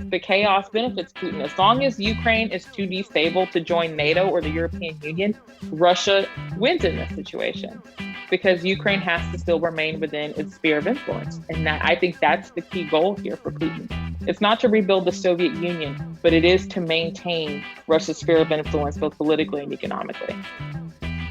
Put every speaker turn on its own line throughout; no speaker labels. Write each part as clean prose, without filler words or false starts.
The chaos benefits Putin. As long as Ukraine is too destable to join NATO or the European Union, Russia wins in this situation because Ukraine has to still remain within its sphere of influence. And that, I think that's the key goal here for Putin. It's not to rebuild the Soviet Union, but it is to maintain Russia's sphere of influence both politically and economically.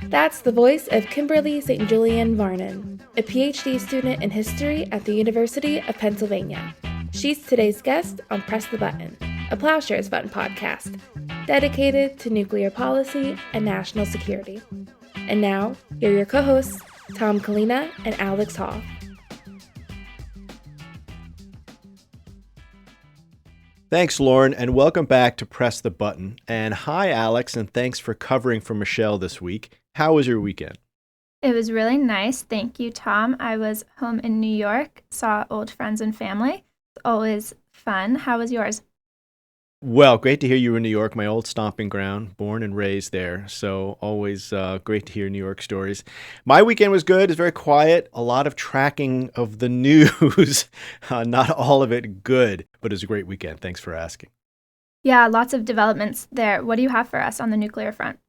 That's the voice of Kimberly St. Julian Varnon, a PhD student in history at the University of Pennsylvania. She's today's guest on Press the Button, a Plowshares Button podcast, dedicated to nuclear policy and national security. And now, here are your co-hosts, Tom Collina and Alex Hall.
Thanks, Lauren, and welcome back to Press the Button. And hi, Alex, and thanks for covering for Michelle this week. How was your weekend?
It was really nice. Thank you, Tom. I was home in New York, saw old friends and family. It's always fun. How was yours?
Well, great to hear you were in New York, my old stomping ground, born and raised there. So always great to hear New York stories. My weekend was good. It was very quiet. A lot of tracking of the news. Not all of it good, but it was a great weekend. Thanks for asking.
Yeah, lots of developments there. What do you have for us on the nuclear front?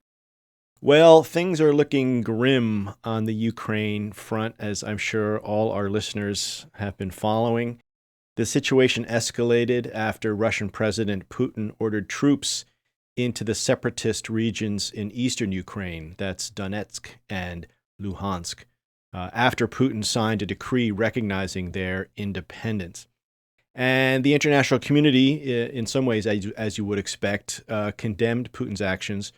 Well, things are looking grim on the Ukraine front, as I'm sure all our listeners have been following. The situation escalated after Russian President Putin ordered troops into the separatist regions in eastern Ukraine, that's Donetsk and Luhansk, after Putin signed a decree recognizing their independence. And the international community, in some ways, as you would expect, condemned Putin's actions.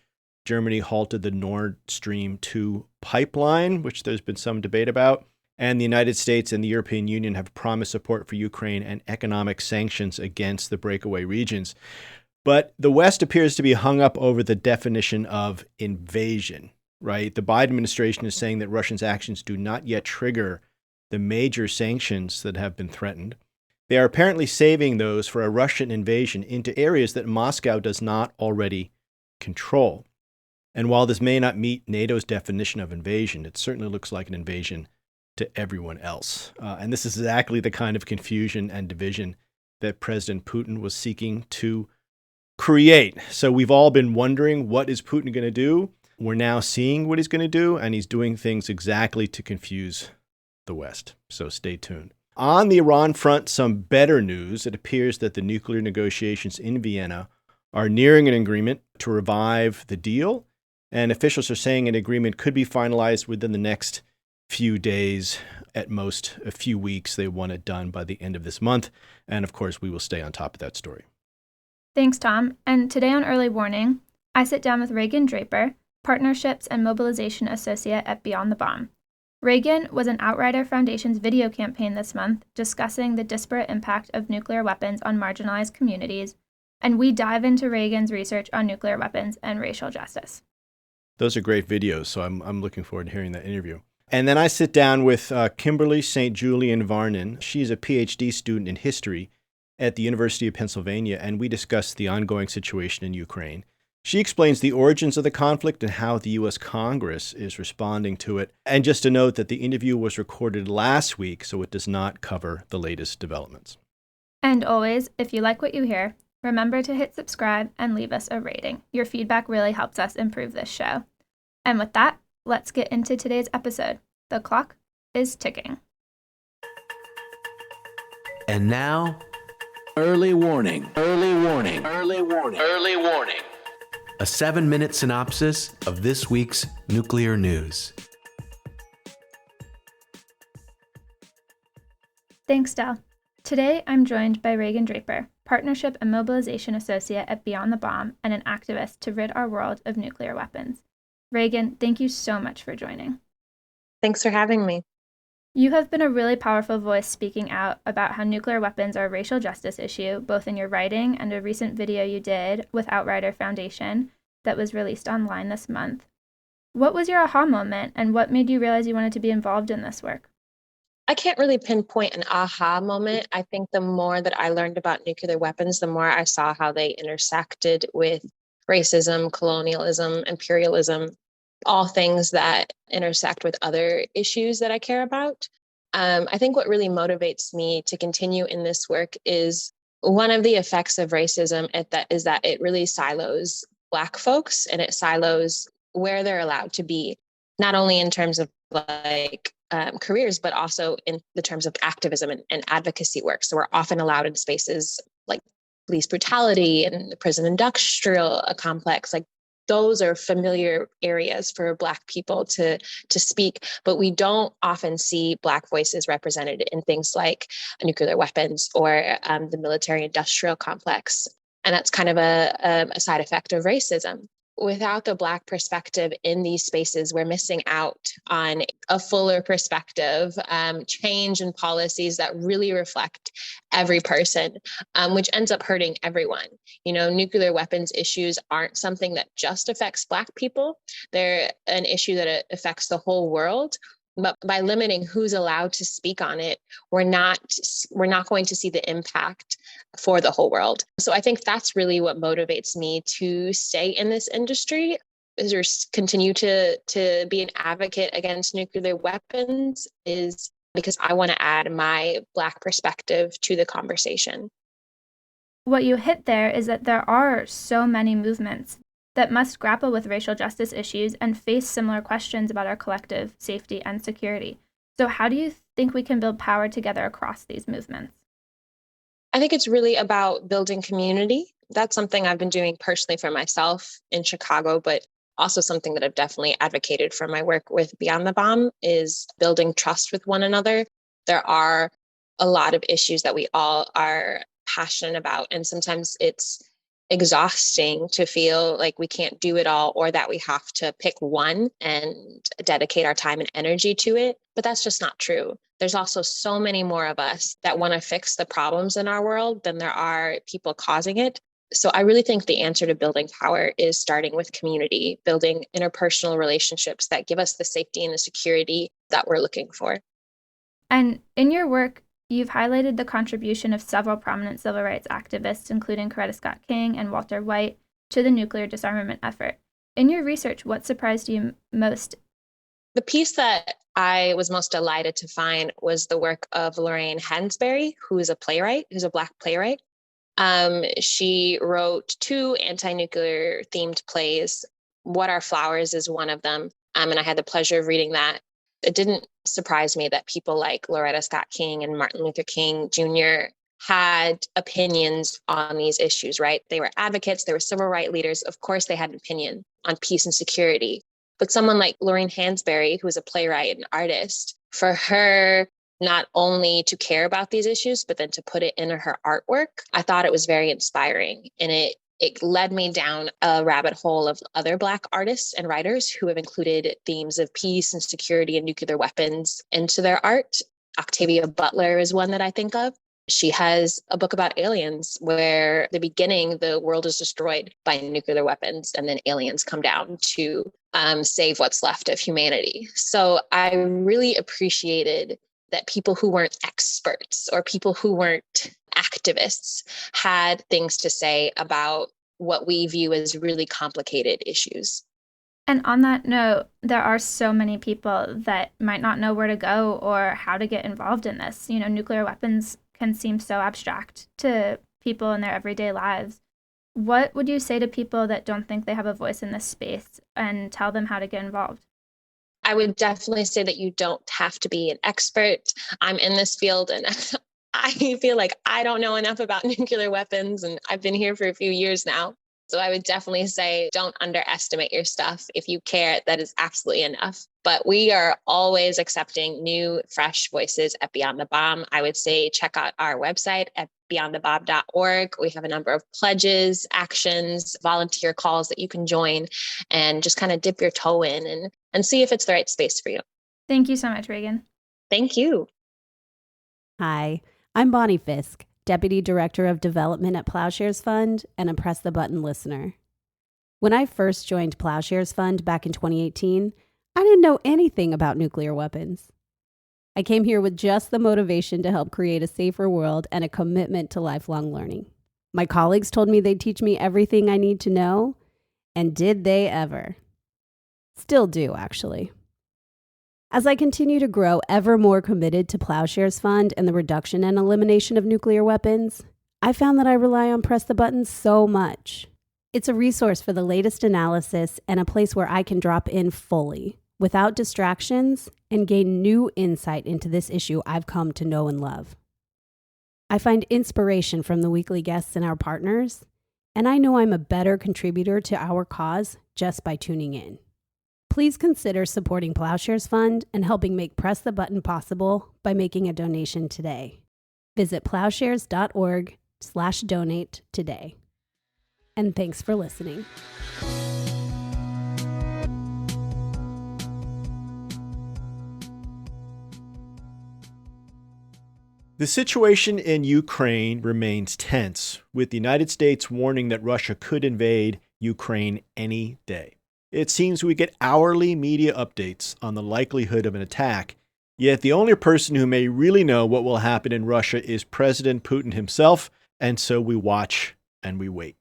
Germany halted the Nord Stream 2 pipeline, which there's been some debate about. And the United States and the European Union have promised support for Ukraine and economic sanctions against the breakaway regions. But the West appears to be hung up over the definition of invasion, right? The Biden administration is saying that Russia's actions do not yet trigger the major sanctions that have been threatened. They are apparently saving those for a Russian invasion into areas that Moscow does not already control. And while this may not meet NATO's definition of invasion, it certainly looks like an invasion to everyone else. And this is exactly the kind of confusion and division that President Putin was seeking to create. So we've all been wondering, what is Putin going to do? We're now seeing what he's going to do, and he's doing things exactly to confuse the West. So stay tuned. On the Iran front, some better news. It appears that the nuclear negotiations in Vienna are nearing an agreement to revive the deal, and officials are saying an agreement could be finalized within the next few days, at most a few weeks. They want it done by the end of this month. And of course, we will stay on top of that story.
Thanks, Tom. And today on Early Warning, I sit down with Raeghn Draper, Partnerships and Mobilization Associate at Beyond the Bomb. Raeghn was an Outrider Foundation's video campaign this month discussing the disparate impact of nuclear weapons on marginalized communities, and we dive into Raeghn's research on nuclear weapons and racial justice.
Those are great videos, so I'm looking forward to hearing that interview. And then I sit down with Kimberly St. Julian Varnon. She's a PhD student in history at the University of Pennsylvania, and we discuss the ongoing situation in Ukraine. She explains the origins of the conflict and how the U.S. Congress is responding to it. And just to note that the interview was recorded last week, so it does not cover the latest developments.
And always, if you like what you hear, remember to hit subscribe and leave us a rating. Your feedback really helps us improve this show. And with that, let's get into today's episode. The clock is ticking.
And now, early warning, early warning, early warning, early warning. A 7-minute synopsis of this week's nuclear news.
Thanks, Del. Today, I'm joined by Raeghn Draper, Partnership and Mobilization Associate at Beyond the Bomb and an activist to rid our world of nuclear weapons. Raeghn, thank you so much for joining.
Thanks for having me.
You have been a really powerful voice speaking out about how nuclear weapons are a racial justice issue, both in your writing and a recent video you did with Outrider Foundation that was released online this month. What was your aha moment, and what made you realize you wanted to be involved in this work?
I can't really pinpoint an aha moment. I think the more that I learned about nuclear weapons, the more I saw how they intersected with racism, colonialism, imperialism, all things that intersect with other issues that I care about. I think what really motivates me to continue in this work is one of the effects of racism is that it really silos Black folks, and it silos where they're allowed to be, not only in terms of careers, but also in the terms of activism and advocacy work. So we're often allowed in spaces like police brutality and the prison industrial complex. Like those are familiar areas for Black people to speak, but we don't often see Black voices represented in things like nuclear weapons or the military industrial complex. And that's kind of a side effect of racism. Without the Black perspective in these spaces, we're missing out on a fuller perspective, change in policies that really reflect every person, which ends up hurting everyone. Nuclear weapons issues aren't something that just affects Black people. They're an issue that affects the whole world. But by limiting who's allowed to speak on it, we're not going to see the impact for the whole world. So I think that's really what motivates me to stay in this industry, is or continue to be an advocate against nuclear weapons, is because I want to add my Black perspective to the conversation.
What you hit there is that there are so many movements that must grapple with racial justice issues and face similar questions about our collective safety and security. So how do you think we can build power together across these movements?
I think it's really about building community. That's something I've been doing personally for myself in Chicago, but also something that I've definitely advocated for my work with Beyond the Bomb is building trust with one another. There are a lot of issues that we all are passionate about, and sometimes it's exhausting to feel like we can't do it all, or that we have to pick one and dedicate our time and energy to it. But that's just not true. There's also so many more of us that want to fix the problems in our world than there are people causing it. So I really think the answer to building power is starting with community, building interpersonal relationships that give us the safety and the security that we're looking for.
And in your work, you've highlighted the contribution of several prominent civil rights activists, including Coretta Scott King and Walter White, to the nuclear disarmament effort. In your research, what surprised you most?
The piece that I was most delighted to find was the work of Lorraine Hansberry, who is a playwright, who's a Black playwright. She wrote 2 anti-nuclear themed plays. What Are Flowers is one of them. And I had the pleasure of reading that. It didn't surprise me that people like Loretta Scott King and Martin Luther King Jr. had opinions on these issues, right? They were advocates, they were civil rights leaders. Of course, they had an opinion on peace and security. But someone like Lorraine Hansberry, who is a playwright and artist, for her not only to care about these issues, but then to put it into her artwork, I thought it was very inspiring. And it led me down a rabbit hole of other Black artists and writers who have included themes of peace and security and nuclear weapons into their art. Octavia Butler is one that I think of. She has a book about aliens where at the beginning, the world is destroyed by nuclear weapons, and then aliens come down to save what's left of humanity. So I really appreciated that people who weren't experts or people who weren't activists had things to say about what we view as really complicated issues.
And on that note, there are so many people that might not know where to go or how to get involved in this. Nuclear weapons can seem so abstract to people in their everyday lives. What would you say to people that don't think they have a voice in this space and tell them how to get involved?
I would definitely say that you don't have to be an expert. I'm in this field and I feel like I don't know enough about nuclear weapons, and I've been here for a few years now. So I would definitely say don't underestimate your stuff. If you care, that is absolutely enough. But we are always accepting new, fresh voices at Beyond the Bomb. I would say check out our website at beyondthebomb.org. We have a number of pledges, actions, volunteer calls that you can join and just kind of dip your toe in and see if it's the right space for you.
Thank you so much, Raeghn.
Thank you.
Hi, I'm Bonnie Fisk, Deputy Director of Development at Plowshares Fund and a Press the Button listener. When I first joined Plowshares Fund back in 2018, I didn't know anything about nuclear weapons. I came here with just the motivation to help create a safer world and a commitment to lifelong learning. My colleagues told me they'd teach me everything I need to know, and did they ever? Still do, actually. As I continue to grow ever more committed to Plowshares Fund and the reduction and elimination of nuclear weapons, I found that I rely on Press the Button so much. It's a resource for the latest analysis and a place where I can drop in fully, without distractions, and gain new insight into this issue I've come to know and love. I find inspiration from the weekly guests and our partners, and I know I'm a better contributor to our cause just by tuning in. Please consider supporting Plowshares Fund and helping make Press the Button possible by making a donation today. Visit plowshares.org/donate today. And thanks for listening.
The situation in Ukraine remains tense, with the United States warning that Russia could invade Ukraine any day. It seems we get hourly media updates on the likelihood of an attack, yet the only person who may really know what will happen in Russia is President Putin himself, and so we watch and we wait.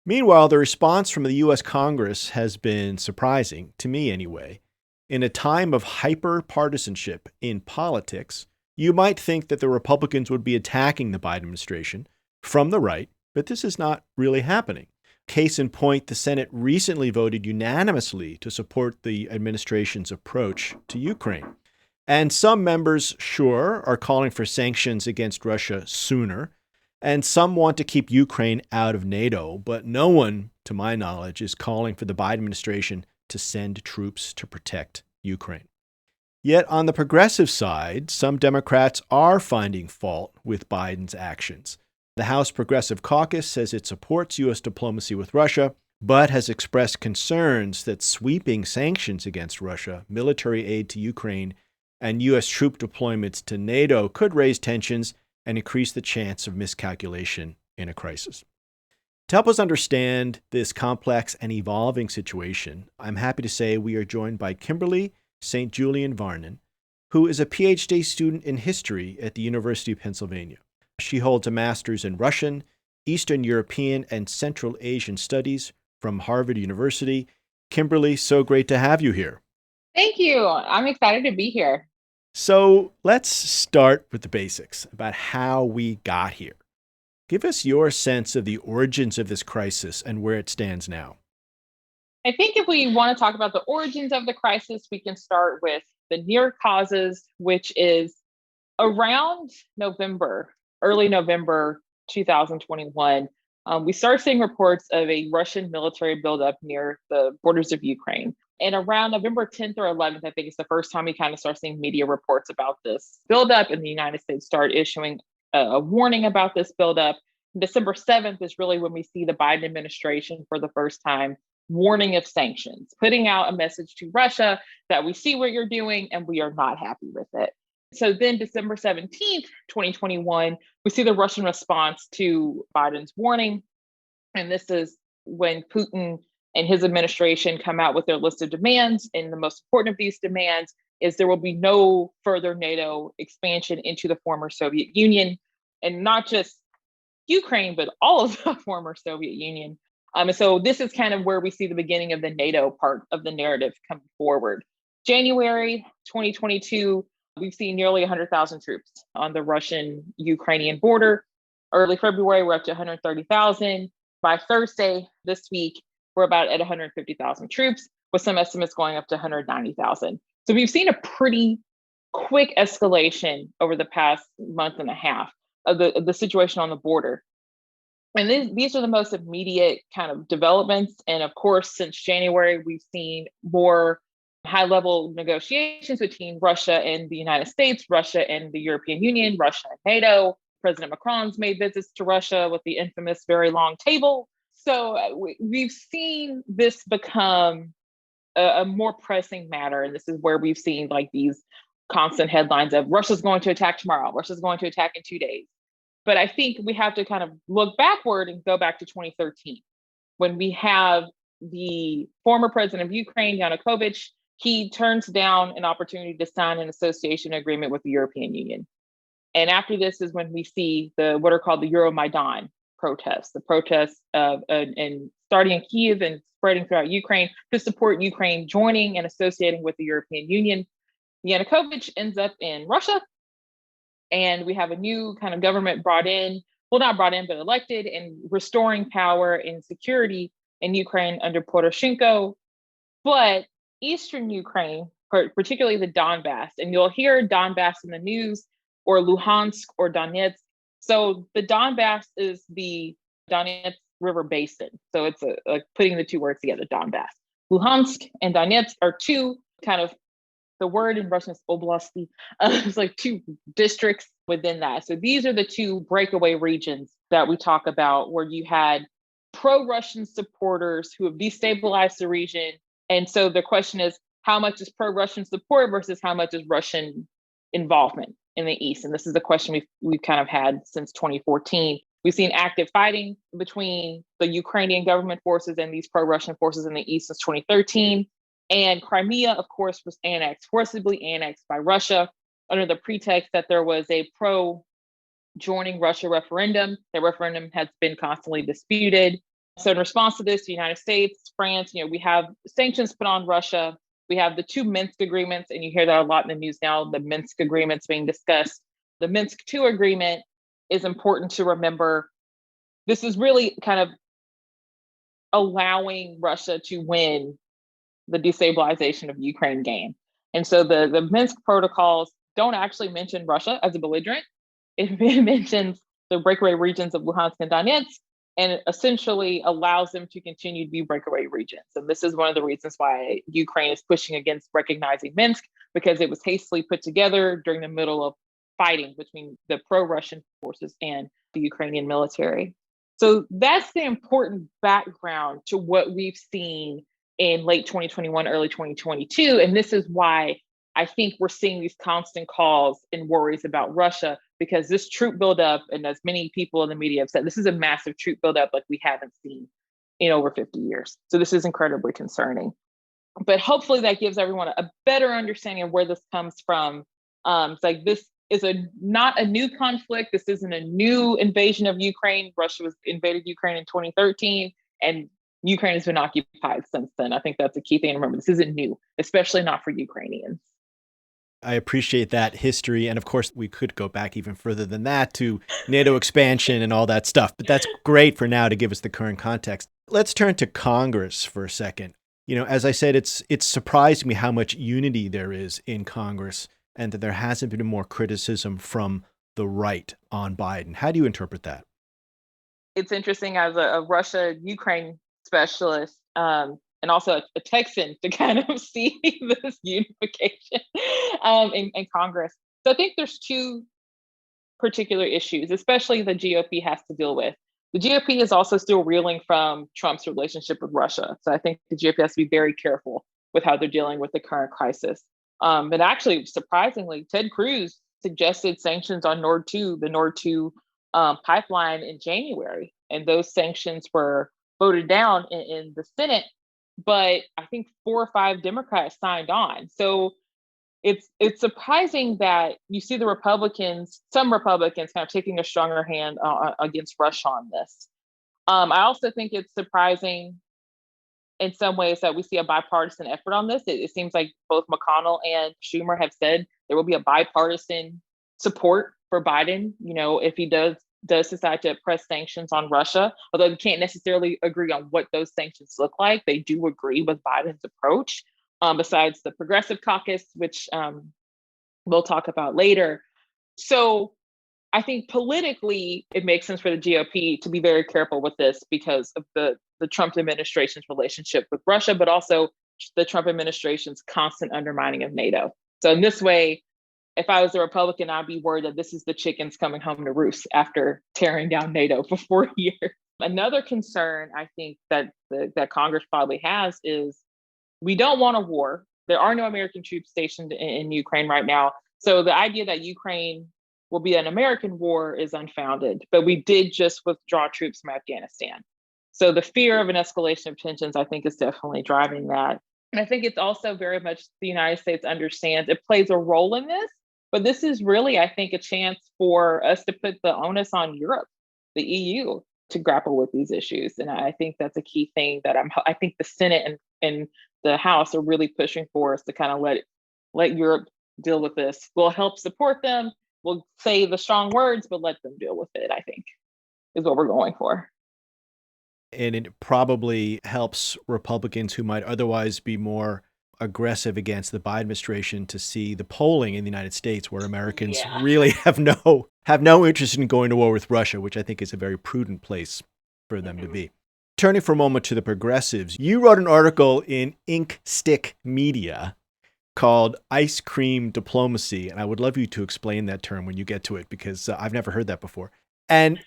Meanwhile, the response from the U.S. Congress has been surprising, to me anyway. In a time of hyper-partisanship in politics, you might think that the Republicans would be attacking the Biden administration from the right, but this is not really happening. Case in point, the Senate recently voted unanimously to support the administration's approach to Ukraine. And some members, sure, are calling for sanctions against Russia sooner, and some want to keep Ukraine out of NATO, but no one, to my knowledge, is calling for the Biden administration to send troops to protect Ukraine. Yet on the progressive side, some Democrats are finding fault with Biden's actions. The House Progressive Caucus says it supports U.S. diplomacy with Russia, but has expressed concerns that sweeping sanctions against Russia, military aid to Ukraine, and U.S. troop deployments to NATO could raise tensions and increase the chance of miscalculation in a crisis. To help us understand this complex and evolving situation, I'm happy to say we are joined by Kimberly St. Julian Varnon, who is a PhD student in history at the University of Pennsylvania. She holds a master's in Russian, Eastern European, and Central Asian Studies from Harvard University. Kimberly, so great to have you here.
Thank you. I'm excited to be here.
So let's start with the basics about how we got here. Give us your sense of the origins of this crisis and where it stands now.
I think if we want to talk about the origins of the crisis, we can start with the near causes, which is around early November 2021. We started seeing reports of a Russian military buildup near the borders of Ukraine. And around November 10th or 11th, I think it's the first time we kind of start seeing media reports about this buildup, and the United States started issuing a warning about this buildup. December 7th is really when we see the Biden administration for the first time warning of sanctions, putting out a message to Russia that we see what you're doing and we are not happy with it. So then December 17th, 2021, we see the Russian response to Biden's warning. And this is when Putin and his administration come out with their list of demands. And the most important of these demands is there will be no further NATO expansion into the former Soviet Union, and not just Ukraine, but all of the former Soviet Union. And so this is kind of where we see the beginning of the NATO part of the narrative coming forward. January 2022, we've seen nearly 100,000 troops on the Russian-Ukrainian border. Early February, we're up to 130,000. By Thursday this week, we're about at 150,000 troops, with some estimates going up to 190,000. So we've seen a pretty quick escalation over the past month and a half of the situation on the border. And these are the most immediate kind of developments. And of course, since January, we've seen more high-level negotiations between Russia and the United States, Russia and the European Union, Russia and NATO. President Macron's made visits to Russia with the infamous very long table. So we've seen this become a more pressing matter. And this is where we've seen like these constant headlines of Russia's going to attack tomorrow, Russia's going to attack in 2 days. But I think we have to kind of look backward and go back to 2013, when we have the former president of Ukraine, Yanukovych. He turns down an opportunity to sign an association agreement with the European Union. And after this is when we see what are called the Euromaidan protests, the protests and starting in Kyiv and spreading throughout Ukraine to support Ukraine joining and associating with the European Union. Yanukovych ends up in Russia, and we have a new kind of government brought in, well, not brought in, but elected and restoring power and security in Ukraine under Poroshenko. But Eastern Ukraine, particularly the Donbass, and you'll hear Donbass in the news, or Luhansk or Donetsk. So the Donbass is the Donetsk River Basin. So it's like putting the two words together, Donbass. Luhansk and Donetsk are two kind of, the word in Russian is oblasti. It's like two districts within that. So these are the two breakaway regions that we talk about, where you had pro-Russian supporters who have destabilized the region. And so the question is, how much is pro-Russian support versus how much is Russian involvement in the East? And this is the question we've kind of had since 2014. We've seen active fighting between the Ukrainian government forces and these pro-Russian forces in the East since 2013. And Crimea, of course, was forcibly annexed by Russia under the pretext that there was a pro-joining Russia referendum. The referendum has been constantly disputed. So in response to this, the United States, France, we have sanctions put on Russia. We have the two Minsk agreements, and you hear that a lot in the news now, the Minsk agreements being discussed. The Minsk II agreement is important to remember. This is really kind of allowing Russia to win the destabilization of Ukraine game. And so the Minsk protocols don't actually mention Russia as a belligerent. It mentions the breakaway regions of Luhansk and Donetsk, and it essentially allows them to continue to be breakaway regions. And this is one of the reasons why Ukraine is pushing against recognizing Minsk, because it was hastily put together during the middle of fighting between the pro-Russian forces and the Ukrainian military. So that's the important background to what we've seen in late 2021, early 2022. And this is why I think we're seeing these constant calls and worries about Russia, because this troop buildup, and as many people in the media have said, this is a massive troop buildup like we haven't seen in over 50 years. So this is incredibly concerning. But hopefully that gives everyone a better understanding of where this comes from. It's like, this is not a new conflict. This isn't a new invasion of Ukraine. Russia invaded Ukraine in 2013, and Ukraine has been occupied since then. I think that's a key thing to remember. This isn't new, especially not for Ukrainians.
I appreciate that history. And of course, we could go back even further than that to NATO expansion and all that stuff. But that's great for now to give us the current context. Let's turn to Congress for a second. As I said, it's surprised me how much unity there is in Congress, and that there hasn't been more criticism from the right on Biden. How do you interpret that?
It's interesting, as a Russia-Ukraine specialist, and also a Texan, to kind of see this unification in Congress. So I think there's two particular issues, especially the GOP has to deal with. The GOP is also still reeling from Trump's relationship with Russia. So I think the GOP has to be very careful with how they're dealing with the current crisis. But actually, surprisingly, Ted Cruz suggested sanctions on the Nord 2 pipeline in January. And those sanctions were voted down in the Senate, but I think 4 or 5 Democrats signed on. So it's surprising that you see some Republicans kind of taking a stronger hand against Russia on this. I also think it's surprising in some ways that we see a bipartisan effort on this. It seems like both McConnell and Schumer have said there will be a bipartisan support for Biden, if he does decide to press sanctions on Russia, although they can't necessarily agree on what those sanctions look like. They do agree with Biden's approach, besides the Progressive Caucus, which we'll talk about later. So I think politically, it makes sense for the GOP to be very careful with this because of the Trump administration's relationship with Russia, but also the Trump administration's constant undermining of NATO. So in this way, if I was a Republican, I'd be worried that this is the chickens coming home to roost after tearing down NATO for 4 years. Another concern I think that Congress probably has is we don't want a war. There are no American troops stationed in Ukraine right now. So the idea that Ukraine will be an American war is unfounded, but we did just withdraw troops from Afghanistan. So the fear of an escalation of tensions, I think, is definitely driving that. And I think it's also very much the United States understands it plays a role in this, but this is really, I think, a chance for us to put the onus on Europe, the EU, to grapple with these issues. And I think that's a key thing that I think the Senate and the House are really pushing for us to kind of let Europe deal with this. We'll help support them. We'll say the strong words, but let them deal with it, I think, is what we're going for.
And it probably helps Republicans who might otherwise be more aggressive against the Biden administration to see the polling in the United States, where Americans really have no interest in going to war with Russia, which I think is a very prudent place for them to be. Turning for a moment to the progressives, you wrote an article in Ink Stick Media called Ice Cream Diplomacy, and I would love you to explain that term when you get to it, because I've never heard that before. And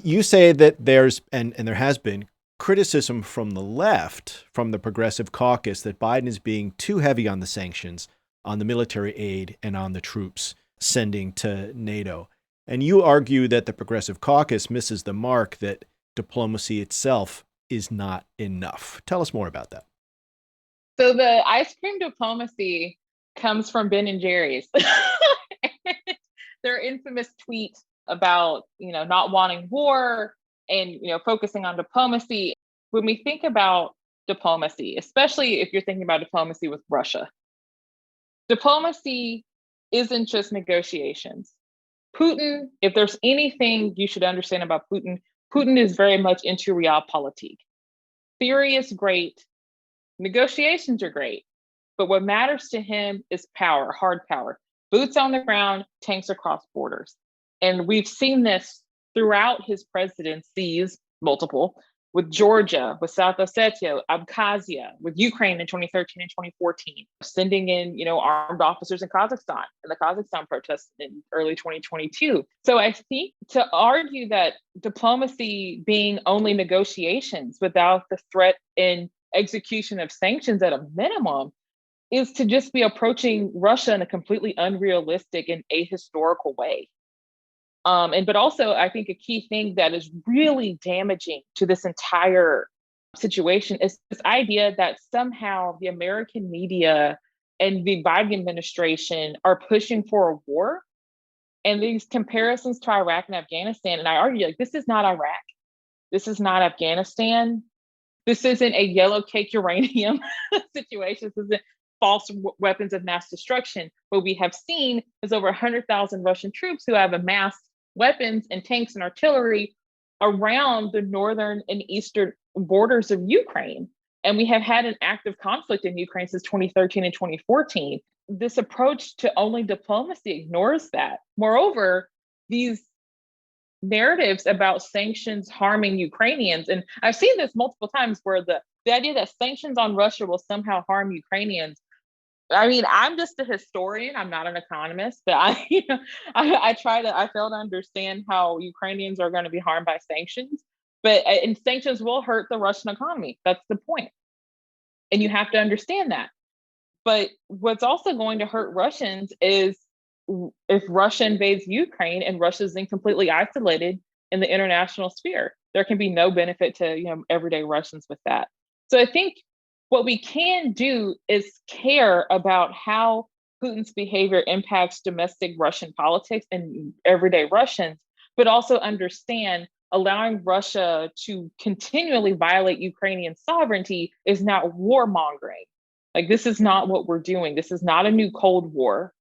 you say that there's, and there has been, criticism from the left, from the Progressive Caucus, that Biden is being too heavy on the sanctions, on the military aid, and on the troops sending to NATO. And you argue that the Progressive Caucus misses the mark, that diplomacy itself is not enough. Tell us more about that.
So the ice cream diplomacy comes from Ben and Jerry's. Their infamous tweet about, not wanting war and, focusing on diplomacy. When we think about diplomacy, especially if you're thinking about diplomacy with Russia, diplomacy isn't just negotiations. Putin, if there's anything you should understand about Putin, Putin is very much into realpolitik. Theory is great. Negotiations are great. But what matters to him is power, hard power. Boots on the ground, tanks across borders. And we've seen this throughout his presidencies, multiple, with Georgia, with South Ossetia, Abkhazia, with Ukraine in 2013 and 2014, sending in, armed officers in Kazakhstan, and the Kazakhstan protests in early 2022. So I think to argue that diplomacy being only negotiations without the threat and execution of sanctions at a minimum is to just be approaching Russia in a completely unrealistic and ahistorical way. But also, I think a key thing that is really damaging to this entire situation is this idea that somehow the American media and the Biden administration are pushing for a war. And these comparisons to Iraq and Afghanistan, and I argue, this is not Iraq. This is not Afghanistan. This isn't a yellow cake uranium situation. This isn't false weapons of mass destruction. What we have seen is over 100,000 Russian troops who have amassed weapons and tanks and artillery around the northern and eastern borders of Ukraine. And we have had an active conflict in Ukraine since 2013 and 2014. This approach to only diplomacy ignores that. Moreover, these narratives about sanctions harming Ukrainians, and I've seen this multiple times, where the idea that sanctions on Russia will somehow harm Ukrainians. I mean, I'm just a historian. I'm not an economist, but I fail to understand how Ukrainians are going to be harmed by sanctions. And sanctions will hurt the Russian economy. That's the point. And you have to understand that. But what's also going to hurt Russians is if Russia invades Ukraine and Russia's then completely isolated in the international sphere. There can be no benefit to everyday Russians with that. So I think what we can do is care about how Putin's behavior impacts domestic Russian politics and everyday Russians, but also understand allowing Russia to continually violate Ukrainian sovereignty is not warmongering. This is not what we're doing. This is not a new Cold War.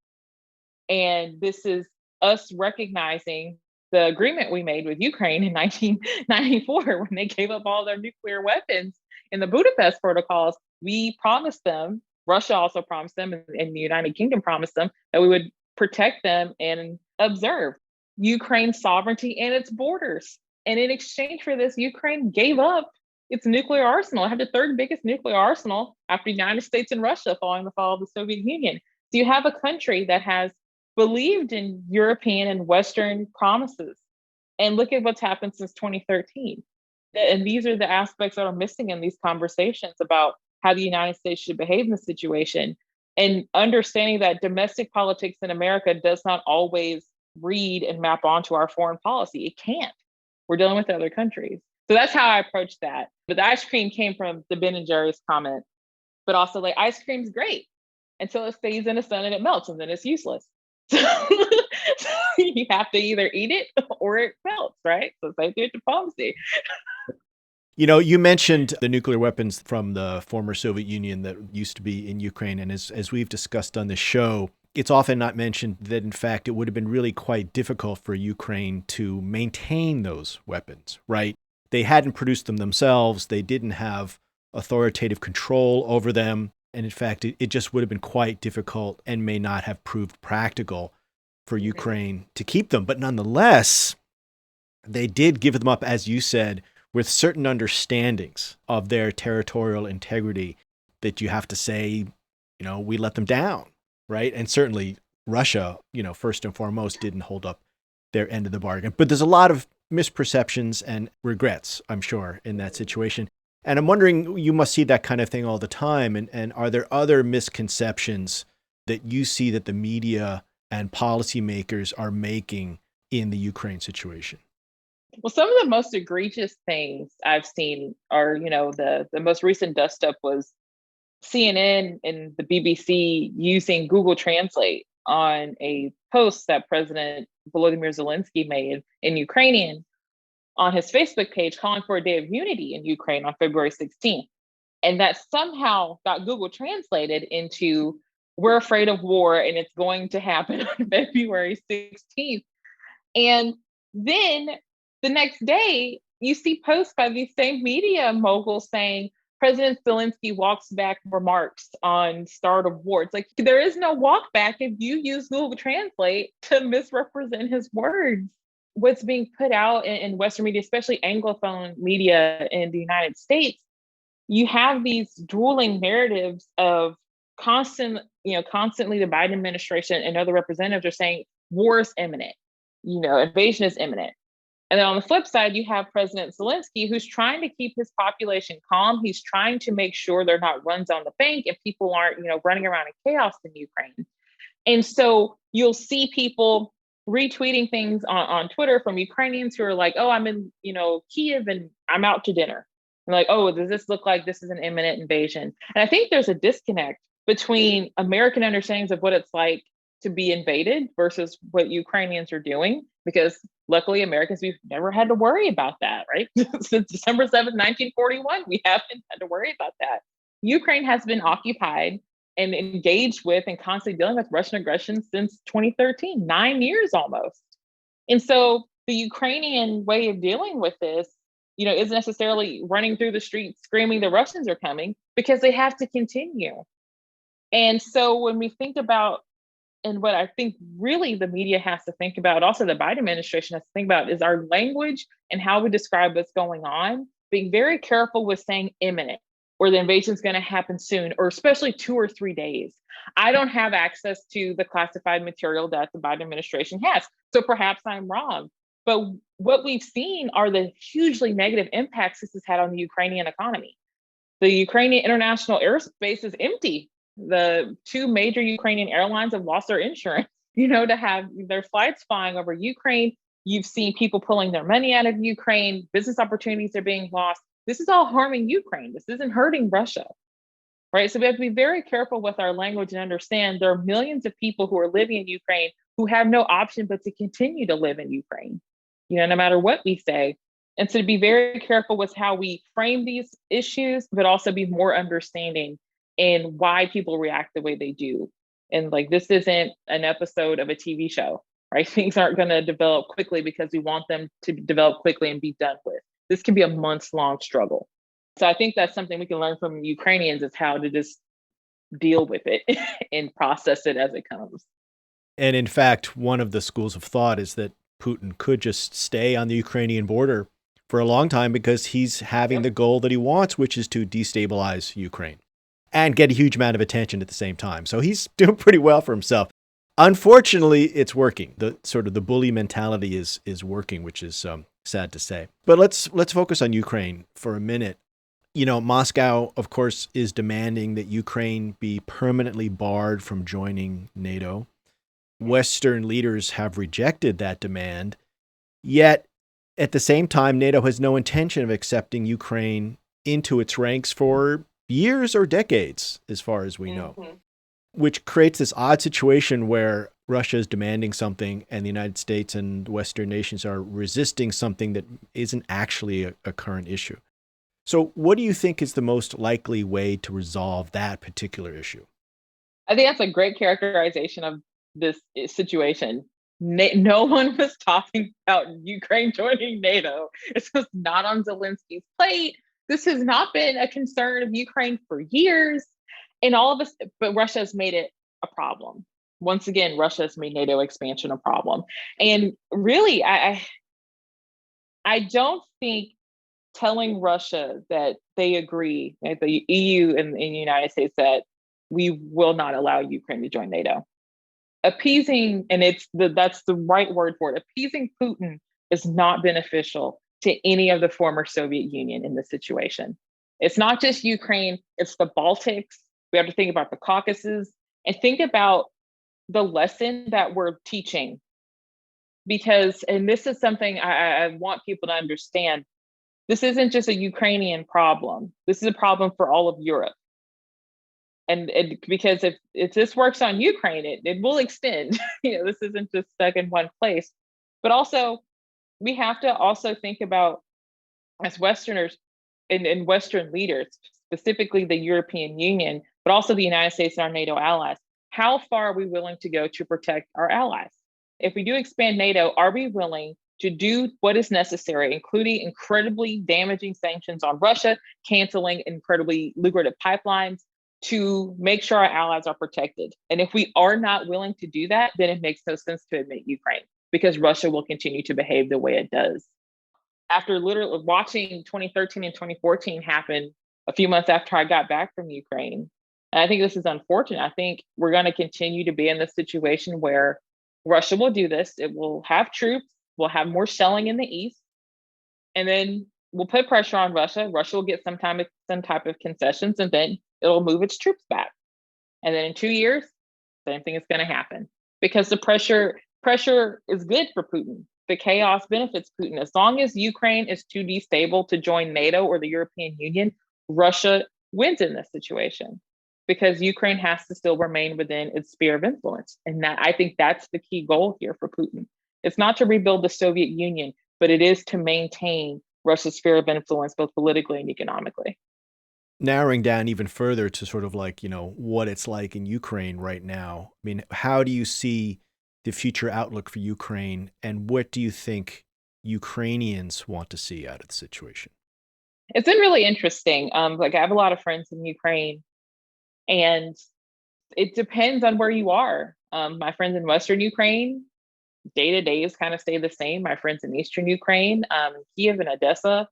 And this is us recognizing the agreement we made with Ukraine in 1994 when they gave up all their nuclear weapons in the Budapest protocols. We promised them, Russia also promised them, and the United Kingdom promised them that we would protect them and observe Ukraine's sovereignty and its borders. And in exchange for this, Ukraine gave up its nuclear arsenal. It had the third biggest nuclear arsenal after the United States and Russia following the fall of the Soviet Union. So you have a country that has believed in European and Western promises. And look at what's happened since 2013. And these are the aspects that are missing in these conversations about how the United States should behave in the situation. And understanding that domestic politics in America does not always read and map onto our foreign policy. It can't. We're dealing with other countries. So that's how I approach that. But the ice cream came from the Ben and Jerry's comment, but also ice cream's great until it stays in the sun and it melts, and then it's useless. So you have to either eat it or it melts, right? So same thing with diplomacy.
You mentioned the nuclear weapons from the former Soviet Union that used to be in Ukraine. And as we've discussed on this show, it's often not mentioned that, in fact, it would have been really quite difficult for Ukraine to maintain those weapons, right? They hadn't produced them themselves. They didn't have authoritative control over them. And in fact, it just would have been quite difficult and may not have proved practical for Ukraine to keep them. But nonetheless, they did give them up, as you said, with certain understandings of their territorial integrity that you have to say, we let them down, right? And certainly Russia, first and foremost, didn't hold up their end of the bargain. But there's a lot of misperceptions and regrets, I'm sure, in that situation. And I'm wondering, you must see that kind of thing all the time. And are there other misconceptions that you see that the media and policymakers are making in the Ukraine situation?
Well, some of the most egregious things I've seen are, the most recent dust up was CNN and the BBC using Google Translate on a post that President Volodymyr Zelensky made in Ukrainian on his Facebook page calling for a day of unity in Ukraine on February 16th. And that somehow got Google translated into "we're afraid of war and it's going to happen on February 16th. And then the next day, you see posts by these same media moguls saying President Zelensky walks back remarks on start of war. It's like there is no walk back if you use Google Translate to misrepresent his words. What's being put out in Western media, especially Anglophone media in the United States, you have these dueling narratives of constantly the Biden administration and other representatives are saying war is imminent, invasion is imminent. And then on the flip side, you have President Zelensky, who's trying to keep his population calm. He's trying to make sure there are not runs on the bank and people aren't, running around in chaos in Ukraine. And so you'll see people retweeting things on Twitter from Ukrainians who are like, oh, I'm in, Kiev and I'm out to dinner. And like, oh, does this look like this is an imminent invasion? And I think there's a disconnect between American understandings of what it's like to be invaded versus what Ukrainians are doing, because luckily Americans, we've never had to worry about that, right? Since December 7th, 1941, we haven't had to worry about that. Ukraine has been occupied and engaged with and constantly dealing with Russian aggression since 2013, 9 years almost. And so the Ukrainian way of dealing with this, isn't necessarily running through the streets screaming the Russians are coming, because they have to continue. And so when we think about, and what I think really the media has to think about, also the Biden administration has to think about, is our language and how we describe what's going on, being very careful with saying imminent, or the invasion is going to happen soon, or especially 2 or 3 days. I don't have access to the classified material that the Biden administration has, so perhaps I'm wrong. But what we've seen are the hugely negative impacts this has had on the Ukrainian economy. The Ukrainian international airspace is empty. The 2 major Ukrainian airlines have lost their insurance, to have their flights flying over Ukraine. You've seen people pulling their money out of Ukraine. Business opportunities are being lost. This is all harming Ukraine. This isn't hurting Russia, right? So we have to be very careful with our language and understand there are millions of people who are living in Ukraine who have no option but to continue to live in Ukraine, no matter what we say. And so to be very careful with how we frame these issues, but also be more understanding in why people react the way they do. And like, this isn't an episode of a TV show, right? Things aren't going to develop quickly because we want them to develop quickly and be done with. This can be a months-long struggle. So I think that's something we can learn from Ukrainians, is how to just deal with it and process it as it comes.
And in fact, one of the schools of thought is that Putin could just stay on the Ukrainian border for a long time because he's having the goal that he wants, which is to destabilize Ukraine and get a huge amount of attention at the same time. So he's doing pretty well for himself. Unfortunately, it's working. The sort of the bully mentality is working, which is sad to say. But let's focus on Ukraine for a minute. Moscow, of course, is demanding that Ukraine be permanently barred from joining NATO. Western leaders have rejected that demand. Yet, at the same time, NATO has no intention of accepting Ukraine into its ranks for years or decades, as far as we know, which creates this odd situation where Russia is demanding something and the United States and Western nations are resisting something that isn't actually a current issue. So what do you think is the most likely way to resolve that particular issue?
I think that's a great characterization of this situation. No one was talking about Ukraine joining NATO. This was not on Zelensky's plate. This has not been a concern of Ukraine for years. And all of us, but Russia has made it a problem. Once again, Russia has made NATO expansion a problem. And really, I don't think telling Russia that they agree, like the EU and the United States, that we will not allow Ukraine to join NATO. Appeasing, and that's the right word for it, appeasing Putin is not beneficial to any of the former Soviet Union in this situation. It's not just Ukraine, it's the Baltics. We have to think about the Caucasus and think about the lesson that we're teaching. Because, and this is something I want people to understand, this isn't just a Ukrainian problem. This is a problem for all of Europe. And because if this works on Ukraine, it will extend. This isn't just stuck in one place. But also, we have to also think about, as Westerners and Western leaders, specifically the European Union, but also the United States and our NATO allies, how far are we willing to go to protect our allies? If we do expand NATO, are we willing to do what is necessary, including incredibly damaging sanctions on Russia, canceling incredibly lucrative pipelines, to make sure our allies are protected? And if we are not willing to do that, then it makes no sense to admit Ukraine, because Russia will continue to behave the way it does. After literally watching 2013 and 2014 happen a few months after I got back from Ukraine, and I think this is unfortunate. I think we're going to continue to be in this situation where Russia will do this. It will have troops, we'll have more shelling in the east, and then we'll put pressure on Russia. Russia will get some type of concessions, and then it'll move its troops back. And then in 2 years, same thing is going to happen, because the pressure is good for Putin. The chaos benefits Putin. As long as Ukraine is too destable to join NATO or the European Union, Russia wins in this situation, because Ukraine has to still remain within its sphere of influence. And I think that's the key goal here for Putin. It's not to rebuild the Soviet Union, but it is to maintain Russia's sphere of influence, both politically and economically.
Narrowing down even further to sort of like, what it's like in Ukraine right now. I mean, how do you see the future outlook for Ukraine, and what do you think Ukrainians want to see out of the situation?
It's been really interesting. I have a lot of friends in Ukraine, and it depends on where you are. My friends in Western Ukraine, day-to-days kind of stay the same. My friends in Eastern Ukraine, Kiev and Odessa,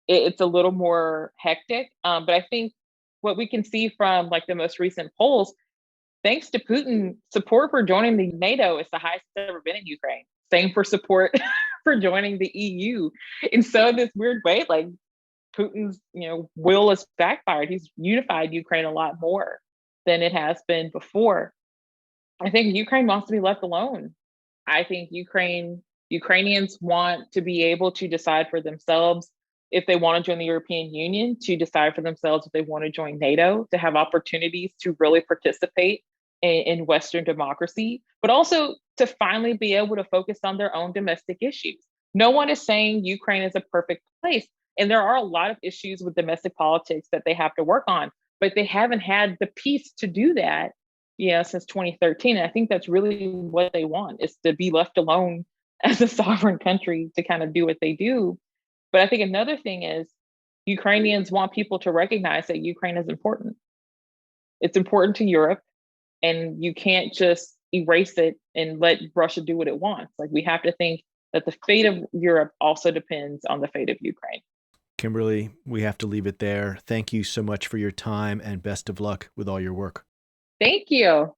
it's a little more hectic. But I think what we can see from the most recent polls, thanks to Putin, support for joining the NATO is the highest it's ever been in Ukraine. Same for support for joining the EU. And so in this weird way, Putin's will is backfired. He's unified Ukraine a lot more than it has been before. I think Ukraine wants to be left alone. I think Ukrainians want to be able to decide for themselves if they want to join the European Union, to decide for themselves if they want to join NATO, to have opportunities to really participate in Western democracy, but also to finally be able to focus on their own domestic issues. No one is saying Ukraine is a perfect place. And there are a lot of issues with domestic politics that they have to work on, but they haven't had the peace to do that, since 2013. And I think that's really what they want, is to be left alone as a sovereign country to kind of do what they do. But I think another thing is Ukrainians want people to recognize that Ukraine is important. It's important to Europe, and you can't just erase it and let Russia do what it wants. We have to think that the fate of Europe also depends on the fate of Ukraine.
Kimberly, we have to leave it there. Thank you so much for your time, and best of luck with all your work.
Thank you.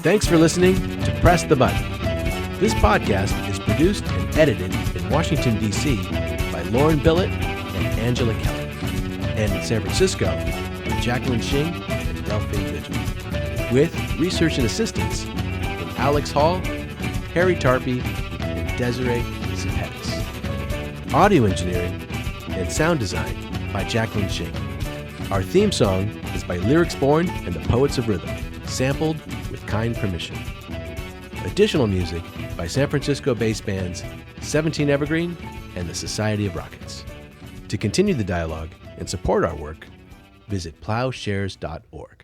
Thanks for listening to Press the Button. This podcast is produced and edited in Washington, D.C. by Lauren Billett and Angela Kelly, and in San Francisco by Jacqueline Shing and Ralphie Vigil, with research and assistance from Alex Hall, Harry Tarpey, and Desiree Zepetis. Audio engineering and sound design by Jacqueline Shing. Our theme song is by Lyrics Born and the Poets of Rhythm, sampled with kind permission. Additional music by San Francisco-based bands 17 Evergreen and the Society of Rockets. To continue the dialogue and support our work, visit plowshares.org.